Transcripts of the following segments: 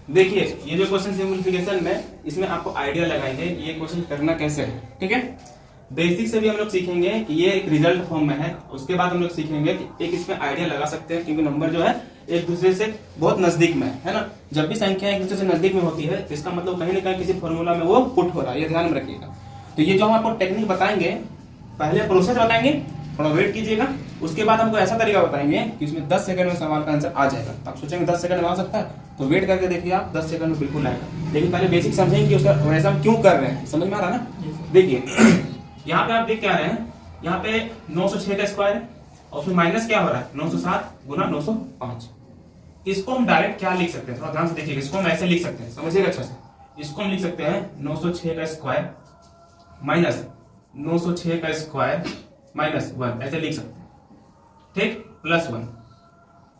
देखिए ये जो क्वेश्चन सिंपलीफिकेशन में, इसमें आपको आइडिया लगाएंगे ये क्वेश्चन करना कैसे है, ठीक है। बेसिक से भी हम लोग सीखेंगे कि ये एक रिजल्ट फॉर्म में है, उसके बाद हम लोग सीखेंगे कि एक इसमें आइडिया लगा सकते हैं, क्योंकि नंबर जो है एक दूसरे से बहुत नजदीक में है ना। जब भी संख्या एक दूसरे से नजदीक में होती है तो इसका मतलब कहीं ना कहीं किसी फॉर्मूला में वो पुट हो रहा है, ये ध्यान में रखिएगा। तो ये जो हम आपको टेक्निक बताएंगे, पहले प्रोसेस बताएंगे, थोड़ा वेट कीजिएगा, उसके बाद हमको ऐसा तरीका बताएंगे कि उसमें 10 सेकंड में सवाल का आंसर आ जाएगा। तो आप सोचेंगे 10 सेकंड में आ सकता है, तो वेट करके देखिए आप, 10 सेकंड में बिल्कुल आएगा। लेकिन पहले बेसिक समझेंगे कि उसका वैसा हम क्यों कर रहे हैं, समझ में आ रहा है ना। देखिए यहाँ पे आप देख क्या रहे हैं, यहाँ पे 906 का स्क्वायर है और उसमें माइनस क्या हो रहा है 907 गुना 905। इसको हम डायरेक्ट क्या लिख सकते हैं, थोड़ा ध्यान से देखिएगा, इसको हम ऐसे लिख सकते हैं, समझिएगा अच्छे से। इसको हम लिख सकते हैं 906 का स्क्वायर माइनस 906 का स्क्वायर माइनस 1, ऐसे लिख सकते हैं, ठीक, प्लस 1।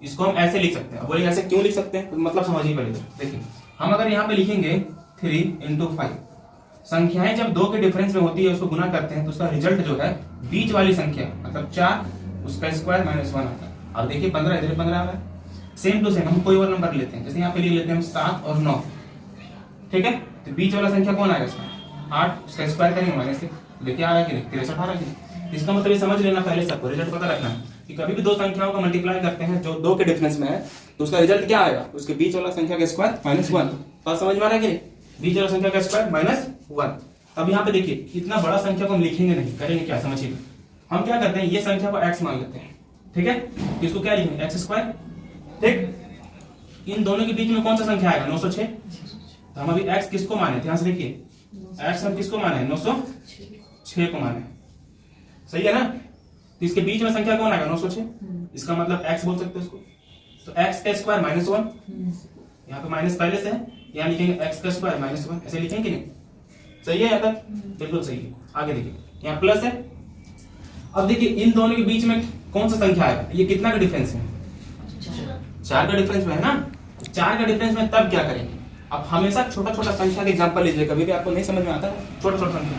इसको हम ऐसे लिख सकते हैं। अब बोलिए ऐसे क्यों लिख सकते हैं, तो मतलब समझिए पहले। देखिए हम अगर यहाँ पे लिखेंगे 3 into 5, संख्याएं जब 2 के डिफरेंस में होती है उसको गुना करते हैं तो उसका रिजल्ट जो है बीच वाली संख्या मतलब 4 उसका स्क्वायर माइनस 1 आता है। अब देखिए 15 इधर 15 आ रहा है। सेम टू सेम हम कोई और नंबर लेते हैं, जैसे यहाँ पे लिख लेते हैं हम 7 और 9, ठीक है। तो बीच वाला संख्या कौन आएगा इसमें 8, उसका स्क्वायर करेंगे माइनस 6, देखिए आ रहा है कि 63 आ रहा है। इसका मतलब ये समझ लेना पहले सबको, रिजल्ट पता रखना है कि कभी भी दो संख्याओं को मल्टीप्लाई करते हैं जो 2 के डिफरेंस में है तो उसका रिजल्ट क्या आएगा, उसके बीच वाला संख्या का स्क्वायर माइनस 1। बात समझ में आ रहा है कि बीच वाला संख्या का स्क्वायर माइनस 1। अब यहाँ पे देखिए इतना बड़ा संख्या को हम लिखेंगे नहीं, करेंगे क्या समझिएगा। हम क्या करते हैं, ये संख्या को x मान लेते हैं, ठीक है। इसको क्या लिखेंगे एक्स स्क्वायर, ठीक। इन दोनों के बीच में कौन सा संख्या आएगा 906। तो हम अभी x किसको माने, ध्यान से देखिए, x हम किसको माने 906 को माने, सही है ना। तो इसके बीच में संख्या कौन आएगा 906, इसका मतलब x बोल सकते हैं उसको। तो x का स्क्वायर माइनस 1, यहाँ पे माइनस पहले से है, यहाँ लिखेंगे x का स्क्वायर माइनस 1, ऐसे लिखेंगे नहीं, सही है यहाँ तक, बिल्कुल सही है। आगे देखिए यहाँ प्लस है। अब देखिए इन दोनों के बीच में कौन सा संख्या आएगा, ये कितना का डिफरेंस है 4 का डिफरेंस में है ना। 4 का डिफरेंस में तब क्या करेंगे, अब हमेशा छोटा छोटा संख्या के एग्जांपल लीजिए, कभी भी आपको नहीं समझ में आता है छोटा छोटा संख्या।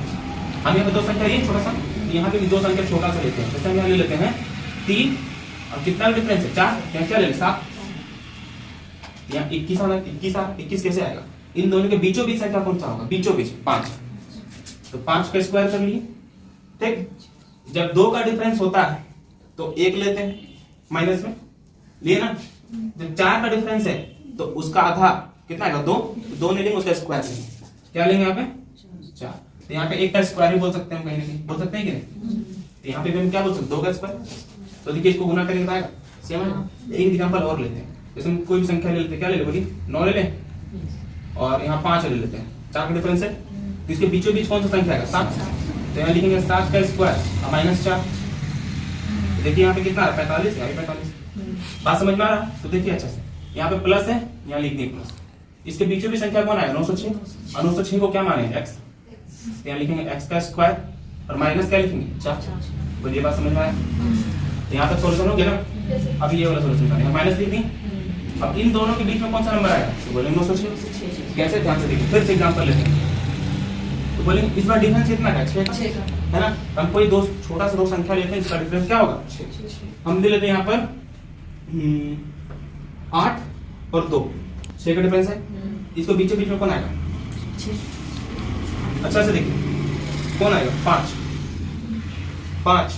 हम यहाँ पे 2 संख्या ये छोटा सा, यहाँ पे भी 2 संख्या छोटा सा लेते हैं, जैसे हम यहाँ ले लेते हैं 3 और कितना डिफरेंस है 4, यहाँ क्या ले 7, यहाँ 21 आना, 21 कैसे आएगा। इन दोनों के बीचों बीच संख्या कौन सा होगा, बीचों बीच 5, तो 5 का स्क्वायर कर लिए, ठीक। जब 2 का डिफरेंस होता है तो 1 लेते हैं माइनस में, लिए ना। जब 4 का डिफरेंस है तो उसका आधा कितना आएगा 2, 2 नहीं लेंगे उसका स्क्वायर लेंगे, क्या लेंगे यहाँ पे 4। तो यहाँ पे 1 का स्क्वायर भी बोल सकते हैं, कहीं ना कहीं बोल सकते हैं कि नहीं। तो यहाँ पे भी हम क्या बोल सकते हैं 2 का स्क्वायर। तो देखिए इसको गुना करेंगे तो आएगा सेम है। एक एग्जांपल और लेते हैं, जैसे हम कोई भी संख्या ले लेते हैं, क्या ले लें बोलिए 9 ले लें और यहाँ 5 ले लेते हैं, 4 का डिफरेंस है तो इसके बीचों बीच कौन सा संख्या आएगा 7। तो यहाँ लिखेंगे 7 का स्क्वायर माइनस 4, देखिए यहाँ पे कितना आ रहा है 45, यहाँ 45। बात समझ में आ रहा है। तो देखिए अच्छा से यहाँ पे प्लस है, यहाँ लिख दिए प्लस, इसके बीचों भी संख्या कौन आएगा 906, और 906 को क्या माने x, तो यहाँ लिखेंगे x का स्क्वायर और माइनस क्या लिखेंगे 4। बोलिए बात समझ में आया। तो यहाँ तक सोल्यूशन हो गया ना। अब ये वाला सोल्यूशन करें, माइनस लिख दी। अब इन दोनों के बीच में कौन सा नंबर आएगा, तो बोलेंगे 906। कैसे, ध्यान से देखिए, फिर से एग्जांपल लेते हैं। तो बोलेंगे इस बार डिफरेंस कितना है 6 है ना। हम कोई दो छोटा सा 2 संख्या लेते हैं, इसका डिफरेंस क्या होगा 6। हम दे लेते हैं यहाँ पर 8 और 2, 6 का डिफरेंस है। इसको बीचों बीच में कौन आएगा, अच्छा से देखिए कौन आएगा 5।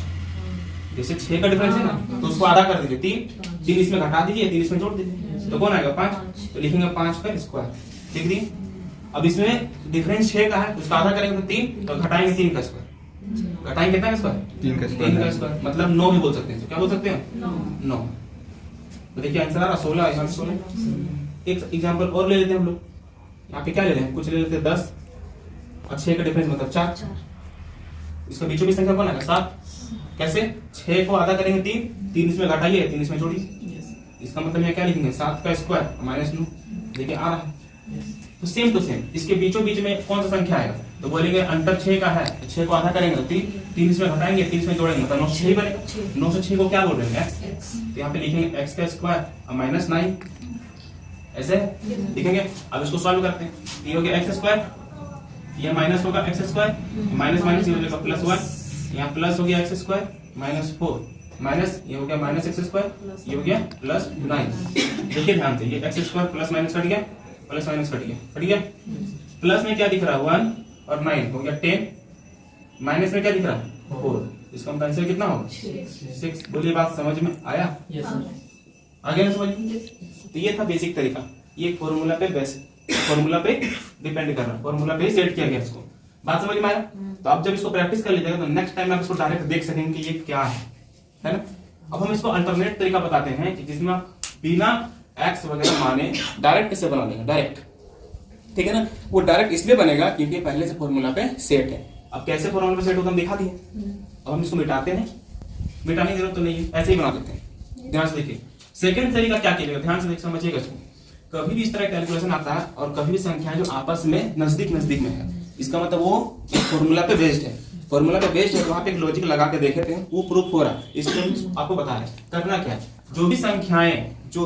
जैसे 6 का डिफरेंस है ना तो उसको आधा कर दीजिए, 3 इसमें घटा दीजिए, 3 इसमें जोड़ दीजिए, तो कौन आएगा 5। तो लिखेंगे 5 का स्क्वायर, ठीक दी। अब इसमें डिफरेंस 6 का है, उसका आधा करेंगे तो 3, तो घटाएंगे 3 का स्क्वायर, घटाएंगे कितना का स्क्वायर 3 का स्क्वायर, मतलब 9 भी बोल सकते हैं। तो क्या बोल सकते हैं 9। तो देखिए आंसर आ रहा 16, यहाँ 16। एक एग्जांपल और ले लेते हैं हम लोग, यहाँ पे क्या ले लेते हैं, कुछ ले लेते हैं 10 और 6 का डिफरेंस मतलब 4। इसका बीचों बीच संख्या कौन आएगा 7। कैसे, 6 को आधा करेंगे 3 इसमें घटाइए, 3 इसमें जोड़िए, इसका मतलब यहाँ क्या लिखेंगे 7 का स्क्वायर माइनस 9। देखिए आ रहा है। तो सेम टू सेम इसके बीचों बीच में कौन सा संख्या आएगा, तो बोलेंगे अंतर 6 का है, 6 को आधा करेंगे तो 3 इसमें घटाएंगे, 3 इसमें जोड़ेंगे मतलब 906 बनेगा। 906 को क्या बोल रहे हैं x, तो यहाँ पे लिखेंगे x का स्क्वायर और माइनस 9, ऐसे लिखेंगे। अब इसको सॉल्व करते हैं, ये हो गया x स्क्वायर, ये माइनस होगा x स्क्वायर, माइनस माइनस ये हो जाएगा प्लस 1, यहाँ प्लस हो गया x स्क्वायर माइनस 4, माइनस ये हो गया माइनस x स्क्वायर, ये हो गया प्लस 9। देखिए ध्यान से, ये x square plus minus cut गया, प्लस माइनस कट गया। प्लस में क्या दिख रहा है 1 और 9 हो गया 10, माइनस में क्या दिख रहा है 4, इसका आंसर कितना होगा 6। बोलिए बात समझ में आया? आगे ना समझ? तो ये था बेसिक तरीका, ये फॉर्मूला पे डिपेंड कर रहा है, फॉर्मूला पे सेट किया गया इसको। बात समझ में आया? तो आप जब इसको प्रैक्टिस कर लीजिएगा तो नेक्स्ट टाइम आप इसको डायरेक्ट देख सकेंगे कि ये क्या है ना। अब हम इसको अल्टरनेट तरीका बताते हैं कि जिसमें आप बिना एक्स वगैरह माने डायरेक्ट कैसे बना देंगे, डायरेक्ट, ठीक है ना। वो डायरेक्ट इसलिए बनेगा क्योंकि पहले से फॉर्मूला पे सेट है। अब कैसे फॉर्मूला पे सेट होगा हम दिखा दिए। अब हम इसको मिटाते हैं, मिटाने की जरूरत तो नहीं है, ऐसे ही बना देते हैं। ध्यान से देखिए सेकंड तरीका क्या किया, ध्यान से समझिएगा इसको। कभी भी इस तरह कैलकुलेशन आता है और कभी भी संख्याएं जो आपस में नजदीक में है, इसका मतलब वो एक फॉर्मूला पे बेस्ड है। फॉर्मूला पे बेस्ड है तो वहां पे एक लॉजिक लगा के देखे थे, वो प्रूफ हो रहा है। इसलिए आपको बता रहे करना क्या है, जो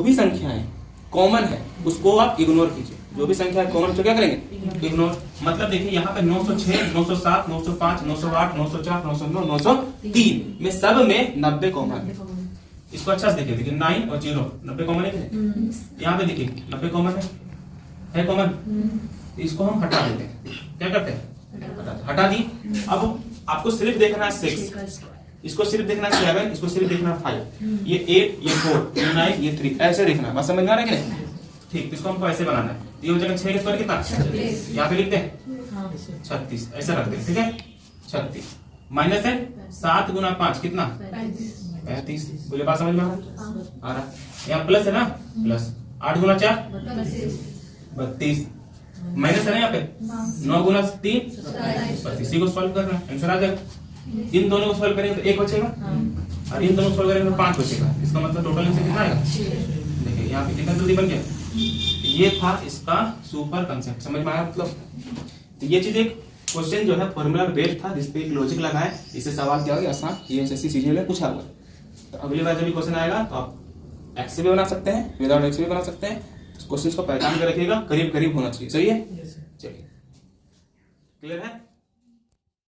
भी संख्याएं कॉमन है उसको आप इग्नोर कीजिए। जो भी संख्या कॉमन तो क्या करेंगे, इग्नोर। मतलब देखिए यहाँ पे 906, 907, 905, 908, 904, 909, 903 में सब में 90 कॉमन है। इसको अच्छा से देखिए 9 और 0 90 कॉमन है कि नहीं? यहाँ पे देखिए 90 कॉमन है कॉमन। इसको हम हटा देते हैं, क्या करते हैं हटा दी। अब आपको सिर्फ देखना है 6, इसको सिर्फ देखना है 7, इसको सिर्फ देखना है 5, ये 8, ये 4, ये 9, ये 3, ऐसे देखना है। बस समझ में आ रहा है कि नहीं? ठीक, इसको हमको ऐसे बनाना है। ये हो जाएगा 6 के स्क्वायर कितना, यहाँ पे लिखते हैं 36, ऐसा रखते हैं, ठीक है 36। माइनस है 7 गुना 5 कितना 35। बोले बात समझ में आ रहा है? यहाँ प्लस है ना, प्लस 8 गुना 4 32, माइनस है ना यहाँ पे 9 गुना 3 बस इसी को सॉल्व करना, आंसर आ जाएगा। इन दोनों को सॉल्व करेंगे तो 1 बचेगा और इन दोनों को सॉल्व करेंगे तो 5 बचेगा। इसका मतलब टोटल आंसर कितना आएगा, देखिए यहाँ पे कितना जल्दी बन गया। ये था इसका सुपर कंसेप्ट, समझ में आया? मतलब तो ये चीज एक क्वेश्चन जो है फॉर्मूला बेस्ड था जिसपे एक लॉजिक लगा है। इससे सवाल क्या होगा आसान, ये एसएससी सीजीएल में पूछा हुआ। तो अगली बार जब भी क्वेश्चन आएगा तो आप एक्स से भी बना सकते हैं, विदाउट एक्स भी बना सकते हैं। क्वेश्चन को पहचान कर रखिएगा, करीब करीब होना चाहिए। सही है? चलिए, क्लियर है?